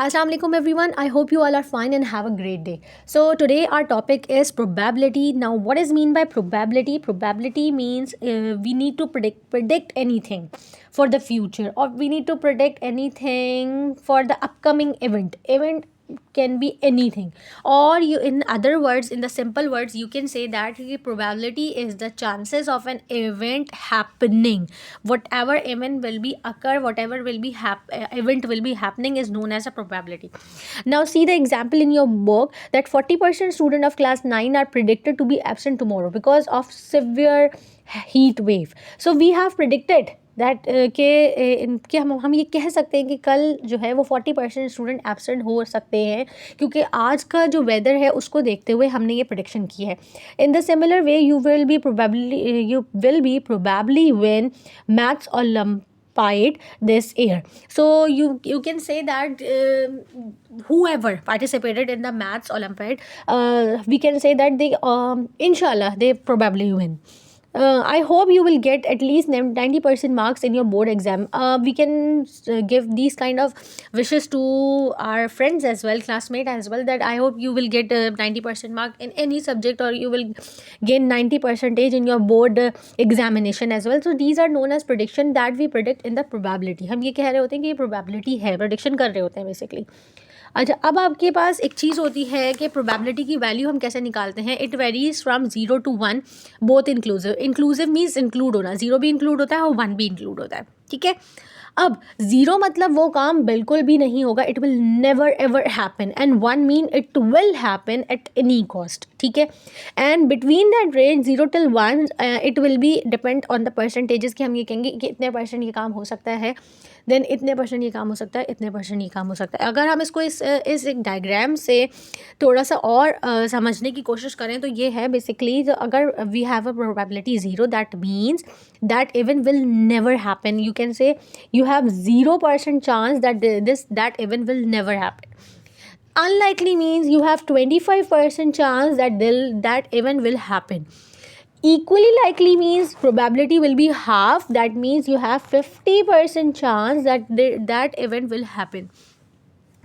Assalamu alaikum everyone. I hope you all are fine and have a great day. So today our topic is probability. Now what is mean by probability? Probability means we need to predict anything for the future, or we need to predict anything for the upcoming event can be anything, or you, in other words, in the simple words, you can say that the probability is the chances of an event happening. Whatever event will be occur, whatever will be event will be happening is known as a probability. Now see the example in your book that 40% student of class 9 are predicted to be absent tomorrow because of severe heat wave. So we have predicted that कि हम ये कह सकते हैं कि कल जो है वो 40% स्टूडेंट एब्सेंट हो सकते हैं, क्योंकि आज का जो वेदर है उसको देखते हुए हमने ये प्रेडिक्शन की है. In the similar way you will be probably win maths Olympiad this year. So you can say that whoever participated in the maths Olympiad, we can say that they inshallah they probably win. I hope you will get at least 90% marks in your board exam. We can give these kind of wishes to our friends as well, classmates as well, that I hope you will get 90% mark in any subject, or you will gain 90 percentage in your board examination as well. So these are known as prediction that we predict in the probability. हम ये कह रहे होते हैं कि ये probability है, prediction कर रहे होते हैं basically. अच्छा, अब आपके पास एक चीज़ होती है कि प्रोबेबिलिटी की वैल्यू हम कैसे निकालते हैं. It varies from 0 to 1, both inclusive means include होना, 0 भी इंक्लूड होता है और 1 भी इंक्लूड होता है. ठीक है. अब 0 मतलब वो काम बिल्कुल भी नहीं होगा, it will never ever happen, and 1 mean it will happen at any cost. ठीक है. And between that range 0 till 1 it will be depend on the percentages, कि हम ये कहेंगे कि इतने परसेंट ये काम हो सकता है, देन इतने परसेंट ये काम हो सकता है, इतने परसेंट ये काम हो सकता है. अगर हम इसको इस एक डायग्राम से थोड़ा सा और समझने की कोशिश करें तो ये है बेसिकली, अगर we have a probability 0, that means that event will never happen. You can say you have 0% chance that that event will never happen. Unlikely means you have 25% chance that that event will happen. Equally likely means probability will be half, that means you have 50% chance that that event will happen.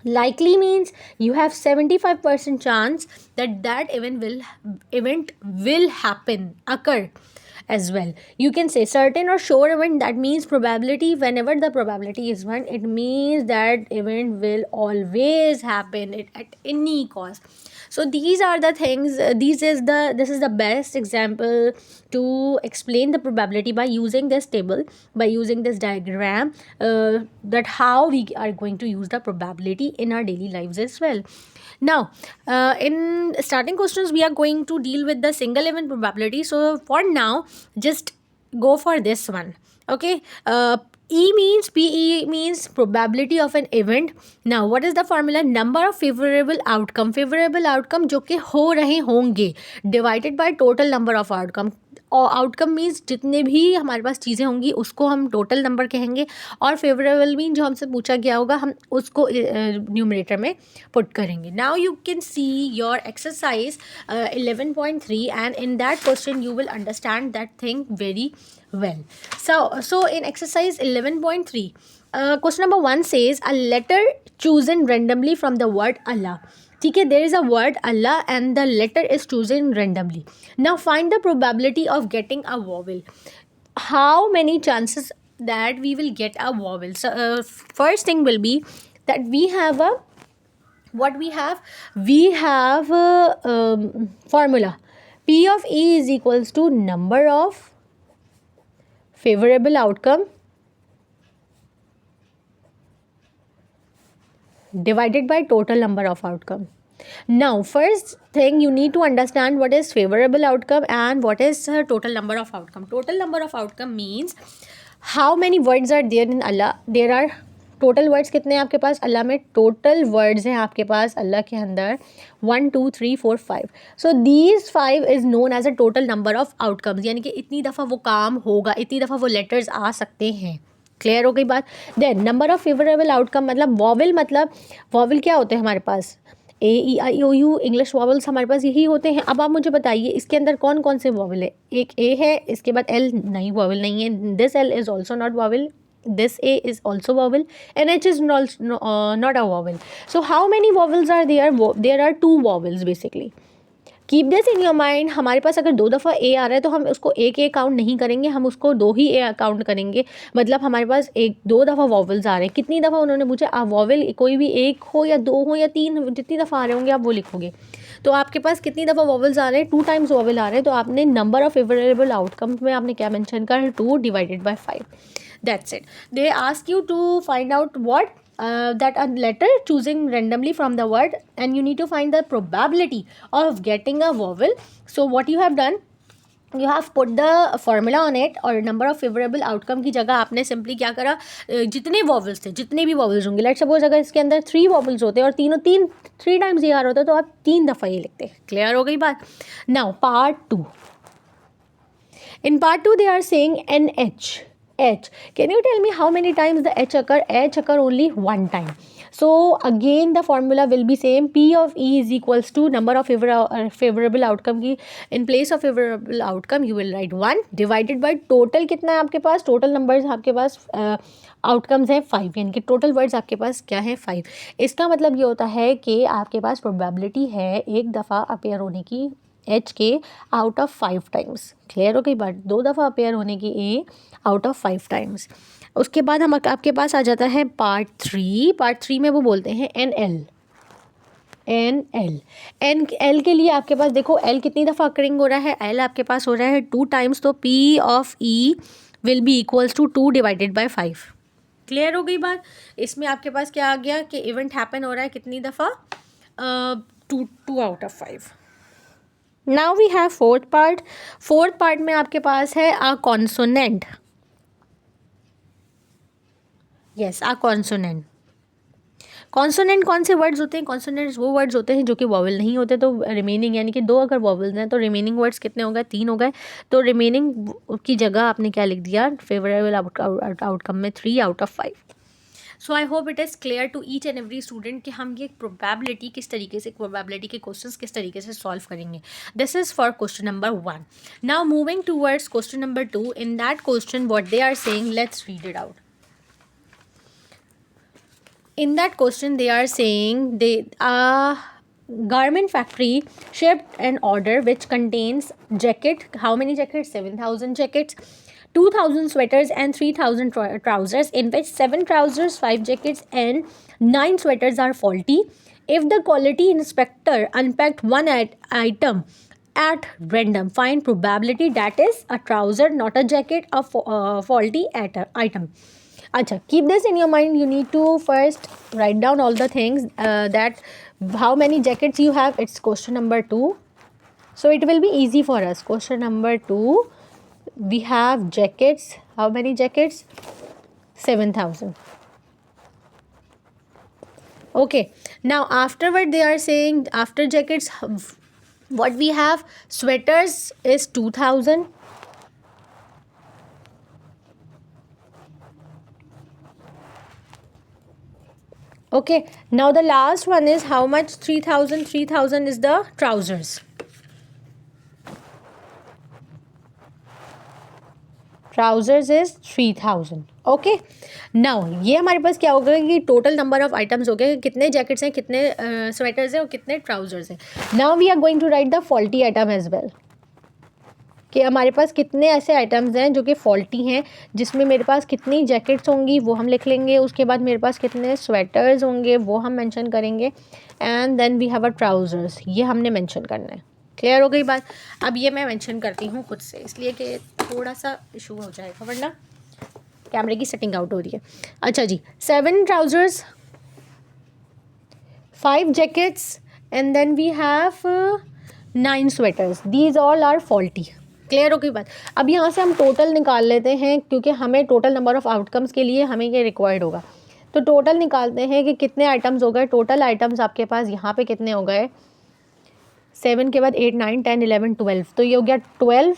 Likely means you have 75% chance that that event will happen, occur as well. You can say certain or sure event, that means probability. Whenever the probability is 1, it means that event will always happen at any cost. So these are the things, this is the best example to explain the probability by using this table, by using this diagram, that how we are going to use the probability in our daily lives as well. Now, in starting questions, we are going to deal with the single event probability. So for now, just go for this one. Okay. PE means probability of an event. Now, what is the formula? Number of favorable outcome. Favorable outcome जो कि हो रहे होंगे divided by total number of outcome. और outcome means जितने भी हमारे पास चीज़ें होंगी उसको हम टोटल नंबर कहेंगे, और फेवरेबल मीन जो हमसे पूछा गया होगा हम उसको न्यूमरेटर में पुट करेंगे. Now you can see your exercise 11.3, and in that question you will understand that thing very well. So in exercise 11.3, question number 1 says a letter chosen randomly from the word Allah. ठीक है, there is a word Allah and the letter is chosen randomly. Now find the probability of getting a vowel. How many chances that we will get a vowel? So first thing will be that we have a formula. P of E is equals to number of favorable outcome divided by total number of outcome. Now first thing you need to understand what is favorable outcome and what is total number of outcome. Total number of outcome means how many words are there in Allah. There are total words कितने हैं आपके पास अल्लाह में? Total words हैं आपके पास अल्लाह के अंदर 1 2 3 4 5. So these 5 is known as a total number of outcomes, यानी कि इतनी दफ़ा वो काम होगा, इतनी दफ़ा वो लेटर्स आ सकते हैं. क्लियर हो गई बात. Then number of favourable outcome मतलब वॉवल क्या होते हैं हमारे पास? A E I O U English vowels हमारे पास यही होते हैं. अब आप मुझे बताइए इसके अंदर कौन कौन से वॉवल है? एक ए है, इसके बाद एल नहीं, वॉवल नहीं है. This L is also not vowel. This A is also vowel and H is not a vowel. So how many vowels are there? There are two vowels basically. Keep this in your mind. हमारे पास अगर 2 दफ़ा ए आ रहा है तो हम उसको एक count नहीं करेंगे, हम उसको 2 ही ए काउंट करेंगे. मतलब हमारे पास 2 दफ़ा वॉवल्स आ रहे हैं. कितनी दफ़ा उन्होंने पूछा, आप वॉवल कोई भी एक हो या 2 हो या 3, जितनी दफ़ा आ रहे होंगे आप वो लिखोगे. तो आपके पास कितनी दफ़ा वॉवल्स आ रहे हैं, 2 टाइम्स वॉवल आ रहे हैं. तो आपने नंबर ऑफ फेवरेबल आउटकम में आपने क्या मेंशन कर, 2 divided by 5. That's it. They ask you to find out what that a letter choosing randomly from the word, and you need to find the probability of getting a vowel. So what you have done, you have put the formula on it, और number of favorable outcome की जगह आपने simply क्या करा, जितने vowels थे, जितने भी vowels होंगे, let's suppose अगर इसके अंदर 3 vowels होते और तीनों 3 times ये आ रहा होता तो आप 3 दफ़ा ये लिखते. क्लियर हो गई बात. Now part 2. In part 2 they are saying NH. H. Can you tell me how many times the H occur? H occur only one time. So again the formula will be same. P of E is equals to number of favorable outcome की, in place of favorable outcome you will write 1 divided by total. कितना है आपके पास, total numbers आपके पास outcomes हैं 5, यानी कि total words आपके पास क्या है 5. इसका मतलब ये होता है कि आपके पास प्रोबेबिलिटी है एक दफ़ा अपेयर होने की एच के आउट ऑफ 5 टाइम्स. क्लियर हो गई बात. 2 दफ़ा अपेयर होने की ए आउट ऑफ 5 टाइम्स. उसके बाद हम आपके पास आ जाता है पार्ट 3. पार्ट 3 में वो बोलते हैं एन एल के लिए आपके पास देखो एल कितनी दफ़ा अकरिंग हो रहा है, एल आपके पास हो रहा है 2 टाइम्स. तो P of E will be equals to 2 divided by 5. Clear हो गई बात. इसमें आपके पास क्या आ गया कि इवेंट हैपन हो रहा है कितनी दफ़ा, 2 out of 5. Now we have fourth part में आपके पास है a consonant. Yes, a consonant. Consonant कौन से वर्ड्स होते हैं? कॉन्सोनेंट्स वो वर्ड्स होते हैं जो कि वॉवल नहीं होते. तो रिमेनिंग यानी कि 2 अगर वॉवल्स हैं तो रिमेनिंग वर्ड्स कितने हो गए, 3 हो गए. तो रिमेनिंग की जगह आपने क्या लिख दिया फेवरेबल आउटकम में 3 out of 5. So I hope it is clear to each and every student कि हम ये प्रोबेबिलिटी किस तरीके से, प्रोबेबिलिटी के क्वेश्चंस किस तरीके से सॉल्व करेंगे. This is for question number 1. Now moving towards question number 2. In that question what they are saying, let's read it out. In that question they are saying garment factory shipped an order which contains jacket. How many jackets? 7,000 jackets, 2,000 sweaters and 3,000 trousers, in which 7 trousers, 5 jackets and 9 sweaters are faulty. If the quality inspector unpacked one item at random, find probability that is a trouser, not a jacket, a faulty item. Acha, keep this in your mind. You need to first write down all the things that how many jackets you have. It's question number 2. So it will be easy for us. Question number 2. We have jackets. How many jackets? 7,000. Okay. Now afterward they are saying after jackets what we have, sweaters is 2,000. Okay, now the last one is how much? 3,000. 3,000 is the trousers. Trousers is 3,000. Okay, now ये हमारे पास क्या होगा कि total number of items हो गए, कितने jackets हैं, कितने स्वेटर्स हैं और कितने ट्राउजर्स हैं. Now we are going to write the faulty item as well, कि हमारे पास कितने ऐसे आइटम्स हैं जो कि फॉल्टी हैं, जिसमें मेरे पास कितनी जैकेट्स होंगी वो हम लिख लेंगे. उसके बाद मेरे पास कितने स्वेटर्स होंगे वो हम मेंशन करेंगे. And then we have a trousers, ये हमने मेंशन करना है. क्लियर हो गई बात. अब ये मैं मेंशन करती हूँ खुद से, इसलिए कि थोड़ा सा इशू हो जाएगा वरना कैमरे की सेटिंग आउट हो रही है. अच्छा जी, 7 trousers, 5 jackets and then we have 9 sweaters. These all are faulty. Clear हो गई बात. अब यहाँ से हम टोटल निकाल लेते हैं, क्योंकि हमें टोटल नंबर ऑफ़ आउटकम्स के लिए हमें ये रिक्वायर्ड होगा. तो टोटल निकालते हैं कि कितने आइटम्स हो गए. टोटल आइटम्स आपके पास यहाँ पे कितने हो गए, 7 के बाद 8, 9, 10, 11, 12. तो ये हो गया 12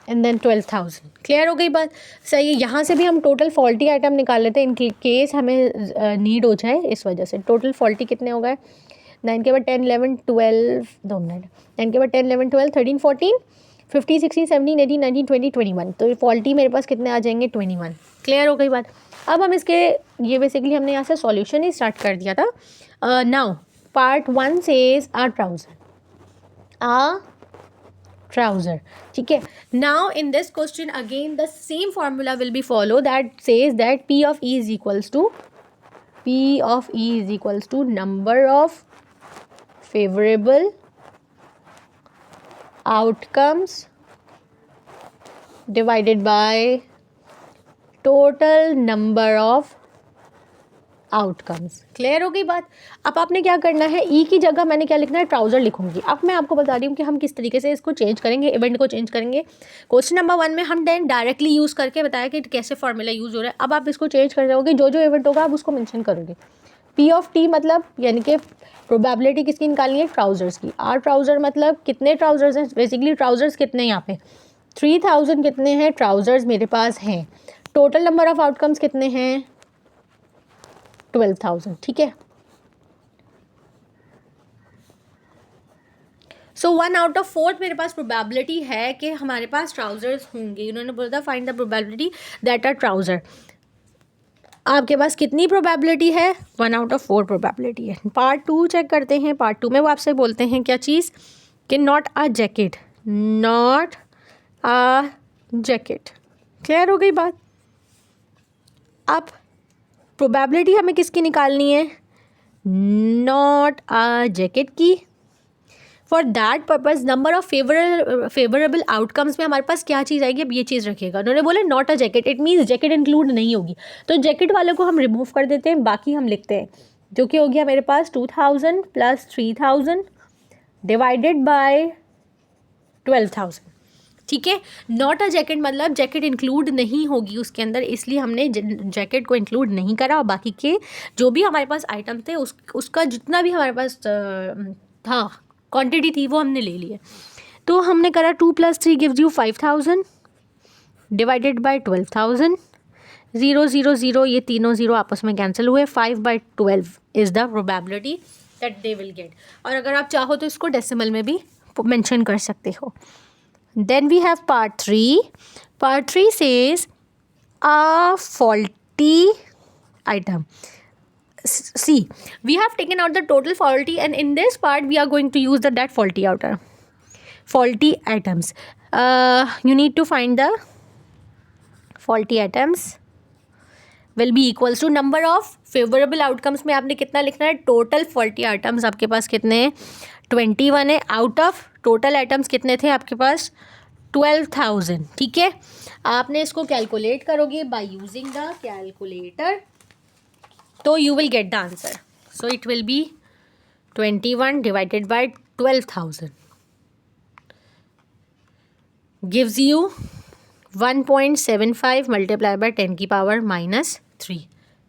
एंड देन 12,000. क्लियर हो गई बात. सही है. यहाँ से भी हम टोटल फॉल्टी आइटम निकाल लेते हैं इन केस हमें नीड हो जाए. इस वजह से टोटल फॉल्टी कितने हो गए, 9 के बाद 10, 11, 12, 2 मिनट, 9 के बाद 10, 11, 12, 13, 14, 15, 16, 17, 18, 19, 20, 21. तो फॉल्टी मेरे पास कितने आ जाएंगे, 21. क्लियर हो गई बात. अब हम इसके ये बेसिकली हमने यहाँ से सॉल्यूशन ही स्टार्ट कर दिया था. नाउ पार्ट 1 सेज आ trouser. ठीक है. Now in this question again the same formula will be followed that says that P of E is equals to number of favorable outcomes divided by total number of outcomes. Clear हो गई बात. अब आपने क्या करना है, ई की जगह मैंने क्या लिखना है, ट्राउज़र लिखूंगी. अब मैं आपको बता रही हूँ कि हम किस तरीके से इसको चेंज करेंगे, इवेंट को चेंज करेंगे. क्वेश्चन नंबर 1 में हम देन डायरेक्टली यूज़ करके बताया कि कैसे फॉर्मूला यूज़ हो रहा है. अब आप इसको चेंज कर जाओगे, जो जो इवेंट होगा आप उसको मेंशन करोगे. पी ऑफ टी मतलब यानी कि प्रोबेबिलिटी किसकी निकालनी है, ट्राउज़र्स की. आर ट्राउज़र मतलब कितने ट्राउज़र्स हैं, बेसिकली ट्राउज़र्स कितने हैं यहाँ पे 3000 कितने हैं ट्राउज़र्स मेरे पास हैं. टोटल नंबर ऑफ आउटकम्स कितने हैं 12,000. ठीक है. सो 1 आउट ऑफ 4 मेरे पास प्रोबेबिलिटी है कि हमारे पास ट्राउजर्स होंगे. उन्होंने बोला था find the probability that are trouser. आपके पास कितनी प्रोबेबिलिटी है, 1 आउट ऑफ 4 प्रोबेबिलिटी है. पार्ट 2 चेक करते हैं. पार्ट 2 में वो आपसे बोलते हैं क्या चीज़ कि नॉट अ जैकेट. क्लियर हो गई बात. अब प्रोबेबिलिटी हमें किसकी निकालनी है, नॉट अ जैकेट की. For that purpose number of favourable outcomes में हमारे पास क्या चीज़ आएगी, अब ये चीज़ रखिएगा. उन्होंने बोले not a jacket, it means jacket include नहीं होगी. तो जैकेट वाले को हम रिमूव कर देते हैं, बाकी हम लिखते हैं जो कि हो गया मेरे पास 2000 + 3000 डिवाइडेड बाय 12,000. ठीक है. नॉट अ जैकेट मतलब जैकेट इंक्लूड नहीं होगी उसके अंदर, इसलिए हमने जैकेट को इंक्लूड नहीं करा. और बाकी के जो भी हमारे पास आइटम थे उसका जितना भी हमारे पास था क्वांटिटी थी वो हमने ले लिया. तो हमने करा 2 + 3 गिव्स यू 5000 डिवाइडेड बाय 12,000. 0 0 0 ये तीनों ज़ीरो आपस में कैंसिल हुए. 5/12 is the probability that they will get. और अगर आप चाहो तो इसको डेसिमल में भी मेंशन कर सकते हो. Then we have part 3. Part 3 says a faulty item. See, we have taken out the total faulty and in this part we are going to use that faulty items. You need to find the faulty items will be equals to number of favorable outcomes में आपने कितना लिखना है, total faulty items आपके पास कितने हैं 21 है. Out of total items कितने थे आपके पास 12,000. ठीक है. आपने इसको कैलकुलेट करोगे बाय यूजिंग द कैलकुलेटर, तो you will get the answer. So it will be 21 divided by 12,000 gives you 1.75 multiply by 10 की पावर -3.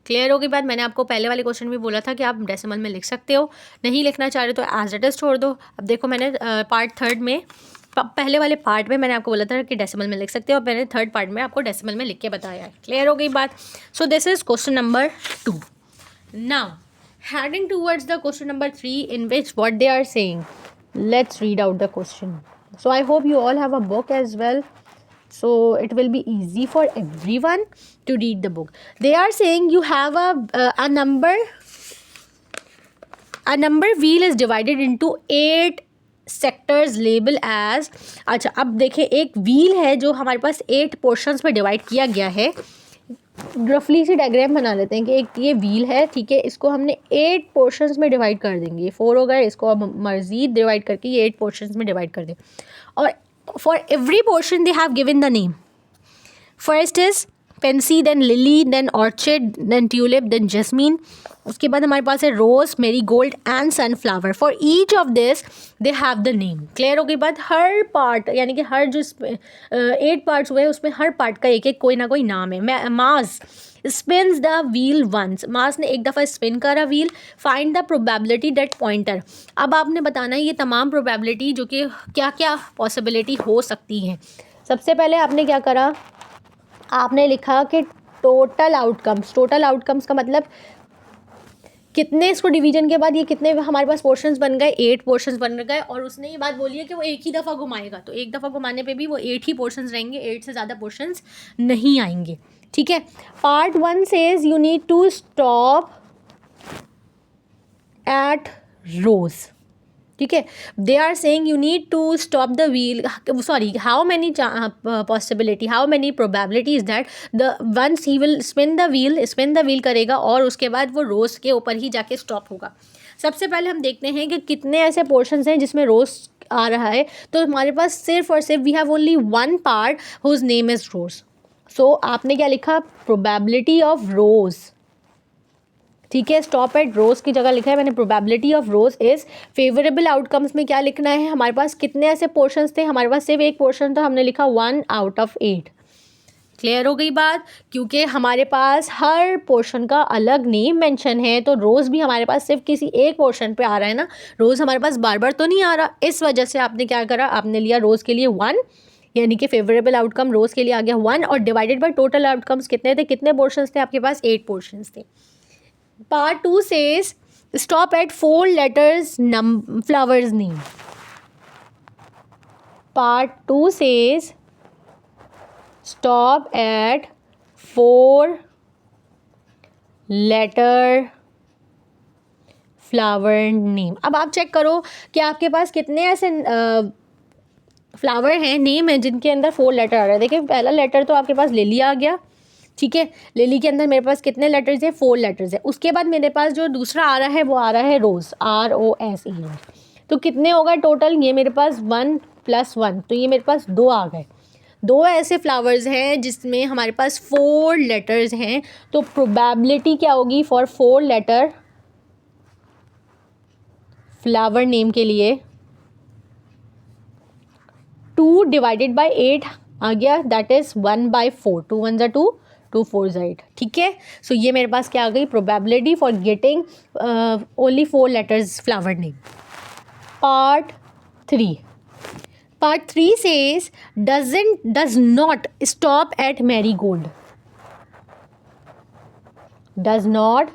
क्लियर हो गई बात. मैंने आपको पहले वाले क्वेश्चन में बोला था कि आप डेसिमल में लिख सकते हो, नहीं लिखना चाह रहे तो एज इट इज छोड़ दो. अब देखो मैंने पार्ट 3 में पहले वाले पार्ट में मैंने आपको बोला था कि डेसिमल में लिख सकते हो, और मैंने 3rd पार्ट में आपको डेसिमल में लिख के बताया है. क्लियर हो गई बात. So this is question number 2. Now heading towards the question number 3 in which what they are saying. Let's read out the question. So I hope you all have a book as well. So it will be easy for everyone to read the book. They are saying you have a number wheel is divided into 8 sectors labeled as. अच्छा, अब देखें एक wheel है जो हमारे पास 8 portions में divide किया गया है. रफली सी डायग्राम बना लेते हैं कि एक ये व्हील है. ठीक है. इसको हमने 8 पोर्शंस में डिवाइड कर देंगे. ये 4 हो गए, इसको अब मज़ीद डिवाइड करके ये 8 पोर्शंस में डिवाइड कर दें. और for every portion they have given the name. First is Pansy, then Lily, then Orchid, then Tulip, then Jasmine. उसके बाद हमारे पास है Rose, Marigold and Sunflower. For each of this they have the name. Clear हो गई बात. हर part यानी कि हर जो 8 पार्ट्स हुए उसमें हर पार्ट का एक एक कोई ना कोई नाम है. मास स्पिन्स द व्हील वंस. मास ने एक दफ़ा स्पिन करा wheel. Find the probability that pointer. अब आपने बताना है ये तमाम प्रोबेबिलिटी जो कि क्या क्या पॉसिबिलिटी हो सकती हैं. सबसे पहले आपने क्या करा, आपने लिखा कि टोटल आउटकम्स का मतलब कितने इसको डिवीजन के बाद ये कितने हमारे पास पोर्शंस बन गए, 8 पोर्शंस बन गए. और उसने ये बात बोली है कि वो एक ही दफ़ा घुमाएगा, तो एक दफ़ा घुमाने पे भी वो 8 ही पोर्शंस रहेंगे, 8 से ज़्यादा पोर्शंस नहीं आएंगे. ठीक है. Part 1 says you need to stop at rose. ठीक है. They are saying you need to stop the wheel. Sorry, how many possibility, how many probability is that the once he will spin the wheel करेगा और उसके बाद वो रोज के ऊपर ही जाके स्टॉप होगा. सबसे पहले हम देखते हैं कि कितने ऐसे पोर्शंस हैं जिसमें रोज आ रहा है. तो हमारे पास सिर्फ और सिर्फ we have only one part whose name is rose. So आपने क्या लिखा, प्रोबेबिलिटी ऑफ रोज. ठीक है, स्टॉप एट रोज की जगह लिखा है मैंने probability of rose is. Favourable outcomes में क्या लिखना है, हमारे पास कितने ऐसे पोर्शंस थे, हमारे पास सिर्फ एक पोर्शन था, हमने लिखा 1 आउट ऑफ 8. क्लियर हो गई बात. क्योंकि हमारे पास हर पोर्शन का अलग नेम मेंशन है, तो रोज़ भी हमारे पास सिर्फ किसी एक पोर्शन पे आ रहा है ना, रोज़ हमारे पास बार बार तो नहीं आ रहा. इस वजह से आपने क्या करा, आपने लिया रोज़ के लिए 1, यानी कि फेवरेबल आउटकम रोज़ के लिए आ गया 1, और डिवाइडेड बाय टोटल आउटकम्स कितने थे, कितने पोर्शंस थे आपके पास, 8 पोर्शंस थे. Part 2 says stop at 4 letters flowers name. Part 2 says stop at 4 letter flower name. अब आप चेक करो कि आपके पास कितने ऐसे फ्लावर हैं, नेम है, जिनके अंदर 4 लेटर आ रहा है. देखिए पहला लेटर तो आपके पास लिली आ गया. ठीक है, लिली के अंदर मेरे पास कितने लेटर्स है, 4 लेटर्स है. उसके बाद मेरे पास जो दूसरा आ रहा है वो आ रहा है रोज, ROSE. तो कितने होगा टोटल, ये मेरे पास 1 + 1, तो ये मेरे पास 2 आ गए. 2 ऐसे फ्लावर्स हैं जिसमें हमारे पास 4 लेटर्स हैं. तो प्रोबेबिलिटी क्या होगी फॉर 4 लेटर फ्लावर नेम के लिए, 2 डिवाइडेड बाय 8 आ गया, दैट इज 1/4. 2 1 = 2, 2 4 = 8. ठीक है, सो ये मेरे पास क्या आ गई, probability for getting only 4 letters flower name. Part 3. Part 3 says does not stop at marigold. Does not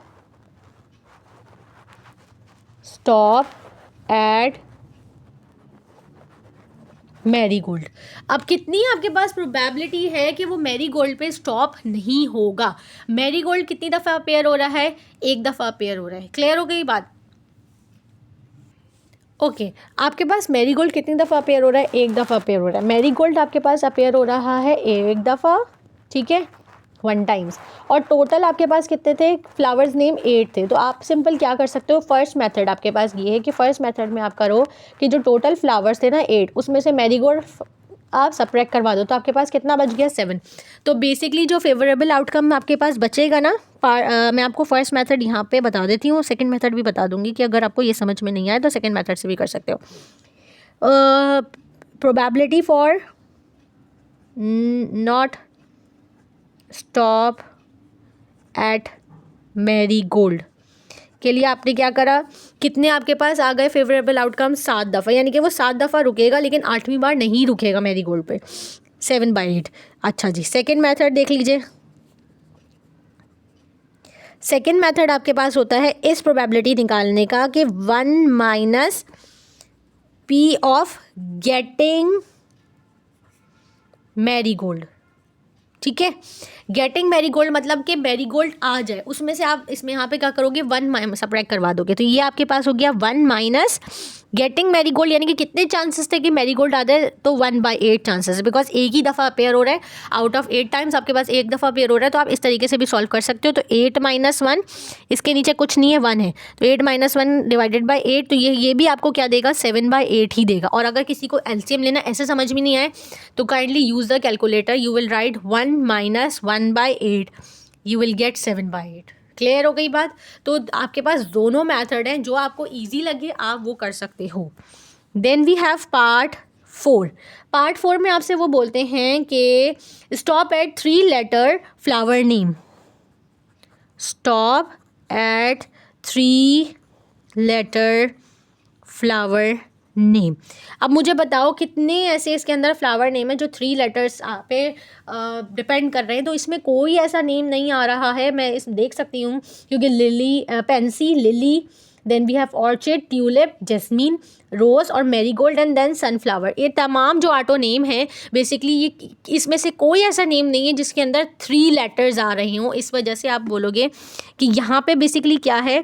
stop at marigold. अब कितनी आपके पास प्रोबेबिलिटी है कि वो मैरीगोल्ड पे स्टॉप नहीं होगा. मैरीगोल्ड कितनी दफ़ा अपेयर हो रहा है, एक दफ़ा अपेयर हो रहा है. क्लियर हो गई बात. ओके, आपके पास मैरीगोल्ड कितनी दफ़ा अपेयर हो रहा है, एक दफ़ा अपेयर हो रहा है. मैरीगोल्ड आपके पास अपेयर हो रहा है एक दफ़ा. ठीक है, 1 टाइम्स. और टोटल आपके पास कितने थे, फ्लावर्स नेम 8 थे. तो आप सिंपल क्या कर सकते हो, फर्स्ट मेथड आपके पास ये है कि फर्स्ट मेथड में आप करो कि जो टोटल फ्लावर्स थे ना 8, उसमें से मैरीगोल्ड आप सब्ट्रैक्ट करवा दो, तो आपके पास कितना बच गया, 7. तो बेसिकली जो फेवरेबल आउटकम आपके पास बचेगा ना, मैं आपको फर्स्ट मेथड यहाँ पे बता देती हूँ, सेकंड मेथड भी बता दूंगी कि अगर आपको ये समझ में नहीं आए तो सेकंड मेथड से भी कर सकते हो. Probability for not stop at marigold के लिए आपने क्या करा, कितने आपके पास आ गए फेवरेबल आउटकम, 7 दफ़ा, यानी कि वो 7 दफ़ा रुकेगा लेकिन 8वीं बार नहीं रुकेगा मैरीगोल्ड पे. 7/8. अच्छा जी, सेकंड मेथड देख लीजिए. सेकंड मेथड आपके पास होता है इस प्रोबेबिलिटी निकालने का कि 1 - P ऑफ गेटिंग मैरीगोल्ड. ठीक है, गेटिंग मैरीगोल्ड मतलब कि मैरीगोल्ड आ जाए, उसमें से आप इसमें यहाँ पे क्या करोगे, 1 सब्ट्रैक्ट करवा दोगे. तो ये आपके पास हो गया 1 - गेटिंग मैरीगोल्ड, यानी कि कितने चांसेस थे कि मैरीगोल्ड आ जाए, तो 1/8 चांसेस, बिकॉज एक ही दफ़ा अपेयर हो रहा है. आउट ऑफ 8 टाइम्स आपके पास एक दफ़ा अपेयर हो रहा है. तो आप इस तरीके से भी सॉल्व कर सकते हो. तो 8 - 1, इसके नीचे कुछ नहीं है, 1 है, तो 8 - 1 डिवाइडेड बाई 8, तो ये भी आपको क्या देगा, 7/8 ही देगा. और अगर किसी को एलसीएम लेना ऐसे समझ में नहीं आए तो kindly use the calculator. You will write 1 - 1/8, you will get 7/8. Clear हो गई बात. तो आपके पास दोनों मेथड हैं, जो आपको इजी लगे आप वो कर सकते हो. Then we have part 4. Part 4 में आपसे वो बोलते हैं कि stop at 3 letter flower name. Stop at 3 letter flower name. अब मुझे बताओ कितने ऐसे इसके अंदर फ्लावर नेम है जो 3 लेटर्स पे डिपेंड कर रहे हैं. तो इसमें कोई ऐसा नेम नहीं आ रहा है, मैं इस देख सकती हूँ, क्योंकि lily, pansy, lily, then we have orchid, tulip, jasmine, rose और मैरीगोल्ड एंड देन सनफ्लावर। ये तमाम जो ऑटो नेम है बेसिकली ये इसमें से कोई ऐसा नेम नहीं है जिसके अंदर 3 लेटर्स आ रही हों। इस वजह से आप बोलोगे कि यहाँ पे बेसिकली क्या है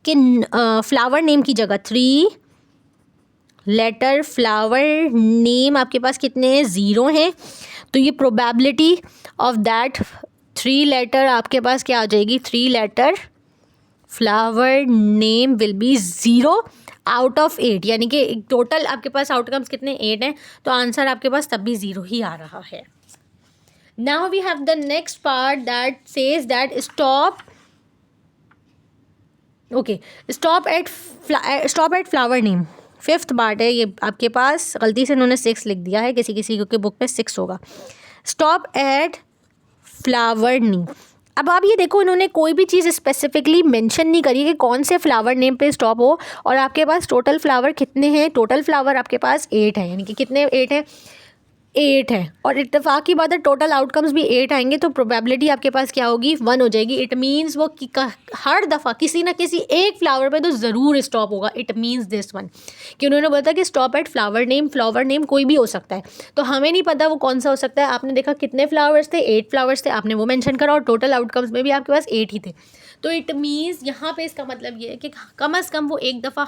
कि फ्लावर नेम की जगह 3 लेटर फ्लावर नेम आपके पास कितने हैं, 0 हैं। तो ये प्रोबेबिलिटी ऑफ दैट 3 लेटर आपके पास क्या आ जाएगी, 3 letter flower name will be 0 out of 8, यानी कि टोटल आपके पास आउटकम्स कितने 8 हैं, तो आंसर आपके पास तब भी 0 ही आ रहा है। Now we have the next part that says that stop at flower name. 5th part है ये आपके पास, गलती से इन्होंने 6 लिख दिया है, किसी किसी के बुक पे 6 होगा। Stop at flower name. अब आप ये देखो इन्होंने कोई भी चीज़ स्पेसिफिकली मेंशन नहीं करी कि कौन से फ्लावर नेम पे स्टॉप हो, और आपके पास टोटल फ्लावर कितने हैं, टोटल फ्लावर आपके पास 8 है, यानी कि कितने 8 हैं, 8 है। और इत्तेफाक की बात है टोटल आउटकम्स भी 8 आएंगे, तो प्रोबेबिलिटी आपके पास क्या होगी, 1 हो जाएगी। इट मीन्स वो हर दफ़ा किसी ना किसी एक फ्लावर पे तो ज़रूर स्टॉप होगा। इट मीन्स दिस वन कि उन्होंने बोला कि स्टॉप एट फ्लावर नेम कोई भी हो सकता है, तो हमें नहीं पता वो कौन सा हो सकता है। आपने देखा कितने फ्लावर्स थे, 8 फ्लावर्स थे, आपने वो मेंशन करा, और टोटल आउटकम्स में भी आपके पास 8 ही थे। तो इट मीन्स यहाँ पे इसका मतलब ये है कि कम अज़ कम वो एक दफ़ा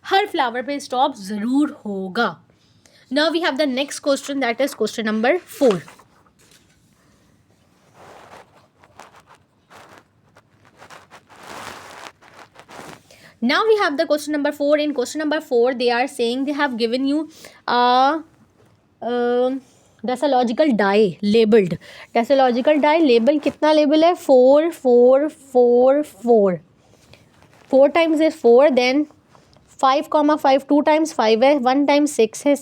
हर फ्लावर पे स्टॉप ज़रूर होगा। Now we have the next question, that is question number 4. Now we have the question number 4. In question number 4 they are saying they have given you डेसोलॉजिकल डाई labeled. डेसोलॉजिकल डाई लेबल कितना label है, 4 4 4 4 4 times is 4, then 5, 2 times 5 है, 1 times 6 है,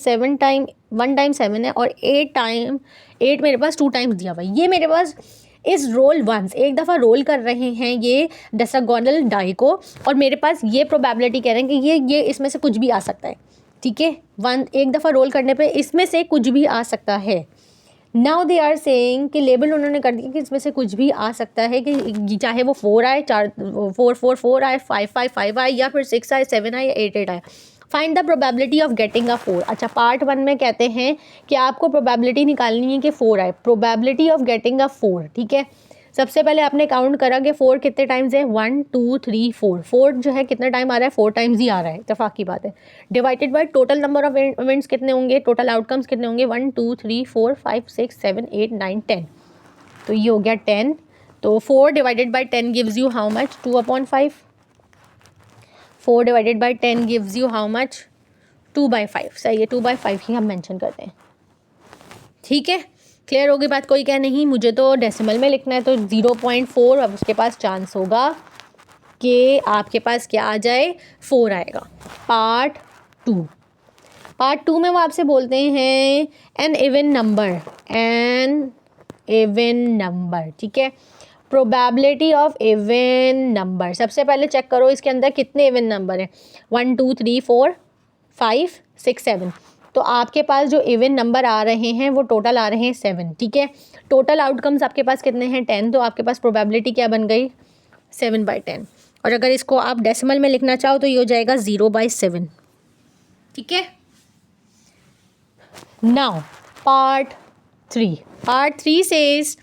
1 times 7 है, और 8 मेरे पास 2 times दिया हुआ है। ये मेरे पास इस रोल वंस एक दफ़ा रोल कर रहे हैं ये डेसागोनल डाई को, और मेरे पास ये प्रोबेबिलिटी कह रहे हैं कि ये इसमें से कुछ भी आ सकता है। ठीक है, एक दफ़ा रोल करने पे इसमें से कुछ भी आ सकता है। नाउ दे आर सेइंग कि लेबल उन्होंने कर दिया कि इसमें से कुछ भी आ सकता है, कि चाहे वो 4 आए, 4 आए, 5 आए, या फिर 6 आए, 7 आए, या 8 आए। Find the probability of getting a 4। अच्छा, पार्ट 1 में कहते हैं कि आपको प्रोबेबिलिटी निकालनी है कि 4 आए, प्रोबेबिलिटी ऑफ गेटिंग अ 4। ठीक है, सबसे पहले आपने काउंट करा कि 4 कितने टाइम्स है, 1 2 3 4। 4 जो है कितना टाइम आ रहा है, 4 टाइम्स ही आ रहा है, इत्तेफाक की बात है। Divided by total number of events कितने होंगे, टोटल आउटकम्स कितने होंगे, 1 2 3 4 5 6 7 8 9 10। तो ये हो गया 10। तो 4 divided by 10 gives you how much, 2/5। 4 divided by 10 gives you how much, 2/5। सही है, 2/5 ही हम मेंशन करते हैं। ठीक है, क्लियर होगी बात, कोई क्या नहीं, मुझे तो डेसिमल में लिखना है, तो 0.4 अब उसके पास चांस होगा कि आपके पास क्या आ जाए, 4 आएगा। पार्ट 2 में वो आपसे बोलते हैं एन इवन नंबर। ठीक है, प्रोबेबिलिटी ऑफ इवन नंबर। सबसे पहले चेक करो इसके अंदर कितने इवन नंबर हैं, 1 2 3 4 5 6 7। तो आपके पास जो इवन नंबर आ रहे हैं वो टोटल आ रहे हैं 7। ठीक है, टोटल आउटकम्स आपके पास कितने हैं, 10। तो आपके पास प्रोबेबिलिटी क्या बन गई, 7/10। और अगर इसको आप डेसिमल में लिखना चाहो तो ये हो जाएगा 0/7। ठीक है, now part 3 says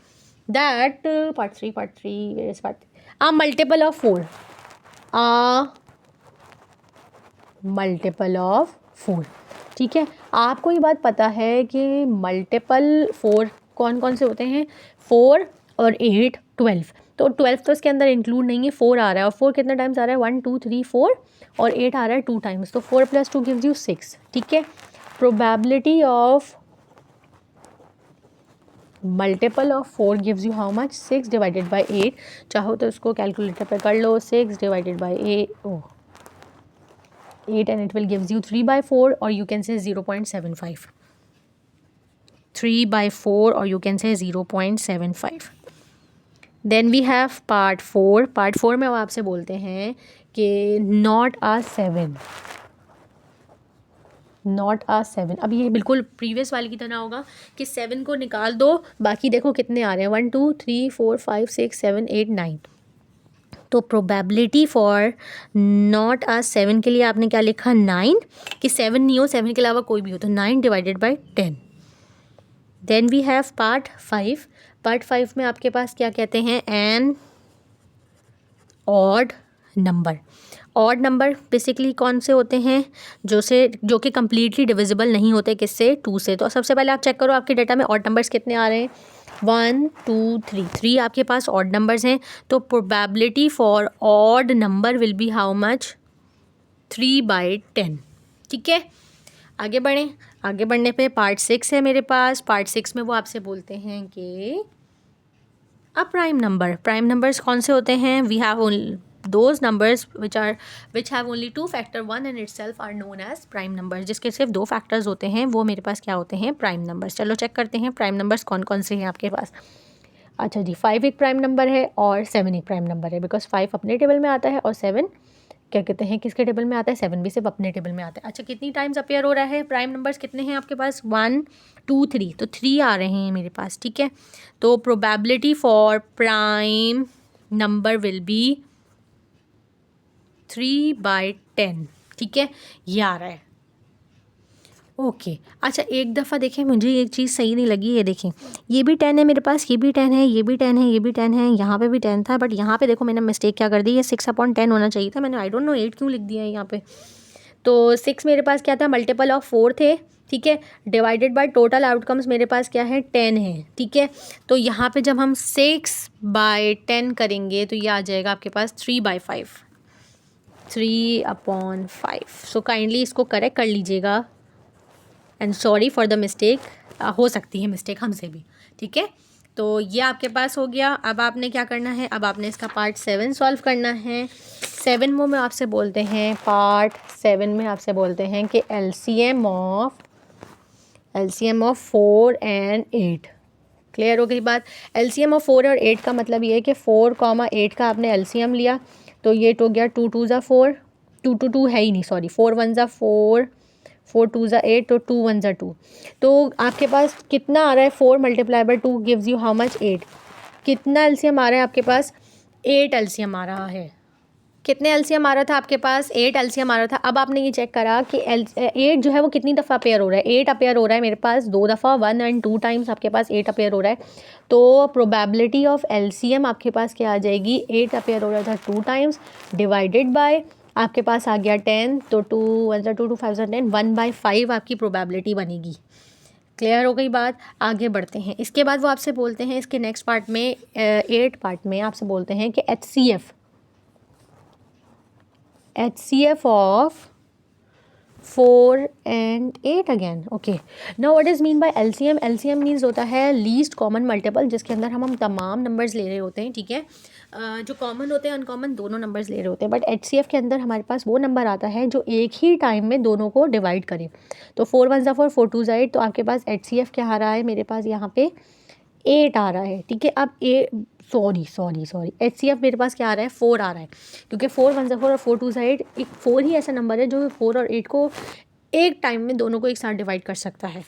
that a multiple of 4 ठीक है, आपको ये बात पता है कि मल्टीपल 4 कौन कौन से होते हैं, 4 और 8 12। तो 12 तो इसके अंदर इंक्लूड नहीं है, 4 आ रहा है, और 4 कितने टाइम्स आ रहा है, 1 2 3 4, और 8 आ रहा है 2 टाइम्स, तो 4 + 2 गिव्स यू 6। ठीक है, probability of multiple of 4 gives you how much, 6 divided by 8। चाहो तो इसको कैलकुलेटर पे कर लो, 6 divided by 8 and it will gives you 3/4, or you can say 0.75। 3/4 or you can say 0.75। Then we have part 4। Part 4 में वो आपसे बोलते हैं कि नॉट आ 7। अब ये बिल्कुल प्रीवियस वाले की तरह होगा कि 7 को निकाल दो, बाकी देखो कितने आ रहे हैं, 1 2 3 4 5 6 7 8 9। तो प्रोबेबिलिटी फॉर नॉट आ 7 के लिए आपने क्या लिखा 9, कि 7 नहीं हो, 7 के अलावा कोई भी हो, तो 9 divided by 10। Then we have part 5। Part 5 में आपके पास क्या कहते हैं, an odd number. Odd number basically कौन से होते हैं, जो कि कम्प्लीटली डिविजिबल नहीं होते, किससे, 2 से। तो सबसे पहले आप चेक करो आपके डाटा में ऑड नंबर्स कितने आ रहे हैं, 1 2 3, 3 आपके पास ऑड नंबर्स हैं। तो probability for odd number will be how much, 3/10। ठीक है, आगे बढ़ें। आगे बढ़ने पे पार्ट 6 है मेरे पास। पार्ट 6 में वो आपसे बोलते हैं कि a prime number. Prime numbers कौन से होते हैं, we have those numbers which have only 2 factor 1 and itself are known as prime numbers. जिसके सिर्फ 2 फैक्टर्स होते हैं वो मेरे पास क्या होते हैं, प्राइम नंबर्स। चलो चेक करते हैं प्राइम नंबर्स कौन कौन से हैं आपके पास। अच्छा जी, 5 एक प्राइम नंबर है और 7 एक प्राइम नंबर है, बिकॉज 5 अपने टेबल में आता है और 7 क्या कहते हैं, किसके टेबल में आता है, 7 भी सिर्फ अपने टेबल में आता है। अच्छा, कितनी टाइम्स अपेयर हो रहा है, प्राइम नंबर्स कितने हैं आपके पास, 1 2 3, तो 3 आ रहे हैं मेरे पास। ठीक है, तो probability for prime number will be 3/10। ठीक है, ये आ रहा है। ओके अच्छा, एक दफ़ा देखें, मुझे एक चीज़ सही नहीं लगी। ये देखें, ये भी 10 है मेरे पास, ये भी 10 है, ये भी 10 है, ये भी 10 है, यहाँ पे भी 10 था, बट यहाँ पे देखो मैंने मिस्टेक क्या कर दी, ये 6/10 होना चाहिए था, मैंने आई डोंट नो 8 क्यों लिख दिया है यहाँ पे। तो 6 मेरे पास क्या था, मल्टीपल ऑफ 4 थे। ठीक है, डिवाइडेड बाय टोटल आउटकम्स मेरे पास क्या है, 10 है। ठीक है, तो यहाँ पे जब हम 6/10 करेंगे तो ये आ जाएगा आपके पास 3/5, 3/5। सो काइंडली इसको करेक्ट कर लीजिएगा and sorry for the mistake. हो सकती है मिस्टेक हमसे भी। ठीक है, तो ये आपके पास हो गया। अब आपने क्या करना है, अब आपने इसका पार्ट 7 सॉल्व करना है। 7 में आपसे बोलते हैं, पार्ट 7 में आपसे बोलते हैं कि एलसीएम ऑफ 4 एंड 8। क्लियर हो गई बात। एलसीएम ऑफ 4 और 8 का मतलब ये है कि 4, 8 का आपने एलसीएम लिया, तो ये हो गया 2 2 ज़ा 4, 2 2 2 है ही नहीं, सॉरी, 4 1 ज़ा 4, 4 2 ज़ा 8, तो 2 1 ज़ा 2। तो आपके पास कितना आ रहा है, 4 multiply by 2 gives you how much, 8। कितना एलसीएम आ रहा है आपके पास, 8 एलसीएम आ रहा है। कितने एलसीएम आ रहा था आपके पास, 8 एलसीएम आ रहा था। अब आपने ये चेक करा कि 8 जो है वो कितनी दफ़ा अपेयर हो रहा है, 8 अपेयर हो रहा है मेरे पास 2 दफ़ा, 1 एंड 2 टाइम्स आपके पास 8 अपेयर हो रहा है। तो प्रोबेबिलिटी ऑफ एलसीएम आपके पास क्या आ जाएगी, 8 अपेयर हो रहा था 2 टाइम्स, डिवाइडेड बाय आपके पास आ गया 10, तो 2 1 ज़ा 2, 2 5 ज़ा 10, 1/5 आपकी प्रोबेबिलिटी बनेगी। क्लियर हो गई बात। आगे बढ़ते हैं। इसके बाद वो आपसे बोलते हैं, इसके नेक्स्ट पार्ट में 8 पार्ट में आपसे बोलते हैं कि HCF of 4 and 8 again. Okay, now what is mean by LCM? LCM means होता है लीस्ट कॉमन मल्टीपल, जिसके अंदर हम तमाम नंबर्स ले रहे होते हैं। ठीक है, जो कॉमन होते हैं अनकॉमन दोनों नंबर्स ले रहे होते हैं, बट HCF के अंदर हमारे पास वो नंबर आता है जो एक ही टाइम में दोनों को डिवाइड करे। तो 4 1 ज़ा 4, 4 2 ज़ा 8, तो आपके पास HCF क्या आ रहा है मेरे पास, यहाँ पे 8 आ रहा है। ठीक है, अब सॉरी HCF मेरे पास क्या आ रहा है, 4 आ रहा है, क्योंकि 4 1 ज़ा 4 और 4 2 ज़ा 8, एक 4 ही ऐसा नंबर है जो 4 और 8 को एक टाइम में दोनों को एक साथ डिवाइड कर सकता है।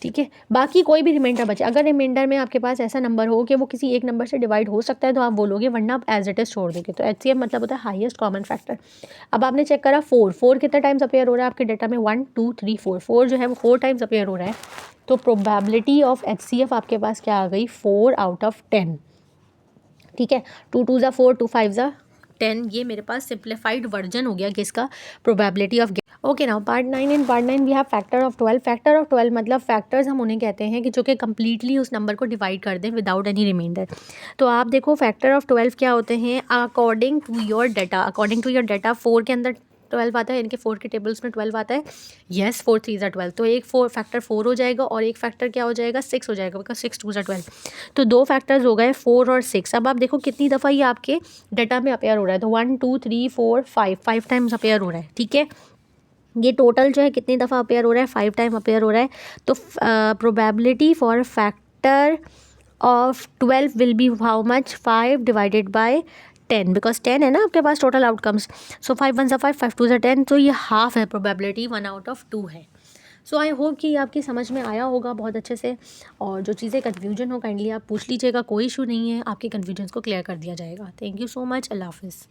ठीक है, बाकी कोई भी रिमाइंडर बचे, अगर रिमाइंडर में आपके पास ऐसा नंबर हो कि वो किसी एक नंबर से डिवाइड हो सकता है तो आप बोलोगे, वरना आप एज इट इज़ छोड़ दोगे। तो HCF मतलब होता है हाईएस्ट कॉमन फैक्टर। अब आपने चेक करा 4 कितने टाइम्स अपेयर हो रहा है आपके डाटा में, 1 2 3 4 जो है वो 4 टाइम्स अपेयर हो रहा है। तो प्रोबेबिलिटी ऑफ HCF आपके पास क्या आ गई, 4 आउट ऑफ 10। ठीक है, 2 2 ज़ा 4, 2 5 ज़ा 10, ये मेरे पास सिंप्लीफाइड वर्जन हो गया किसका, probability of. Okay, now part 9। In part 9 we have factor of 12। Factor of 12 मतलब फैक्टर्स हम उन्हें कहते हैं कि जो कि कम्प्लीटली उस नंबर को डिवाइड कर दें विदाउट एनी रिमाइंडर। तो आप देखो फैक्टर ऑफ 12 क्या होते हैं, अकॉर्डिंग टू योर डाटा 4 के अंदर 12 आता है, इनके 4 के टेबल्स में 12 आता है। येस, 4 3 ज़ा 12, तो एक फैक्टर 4 हो जाएगा और एक फैक्टर क्या हो जाएगा, 6 हो जाएगा, बिकॉज 6 2 ज़ा 12। तो 2 फैक्टर्स हो गए 4 और 6। अब आप देखो कितनी दफ़ा ये आपके डाटा में अपेयर हो रहा है, तो 1 2 3 4 5 टाइम्स अपेयर हो रहा है। ठीक है, ये टोटल जो है कितनी दफ़ा अपेयर हो रहा है, 5 टाइम अपेयर हो रहा है। तो probability for factor of 12 will be how much, 5 divided by 10, because 10 है ना आपके पास टोटल आउटकम्स। सो 5 1 ज़ा 5, 5 2 ज़ा 10, तो ये हाफ है, प्रोबेबिलिटी 1 आउट ऑफ 2 है। सो आई होप कि आपकी समझ में आया होगा बहुत अच्छे से, और जो चीज़ें कन्फ्यूजन हो काइंडली आप पूछ लीजिएगा, कोई इशू नहीं है, आपके कन्फ्यूजन्स को क्लियर कर दिया जाएगा। Thank you so much. अल्लाह हाफ़िज़।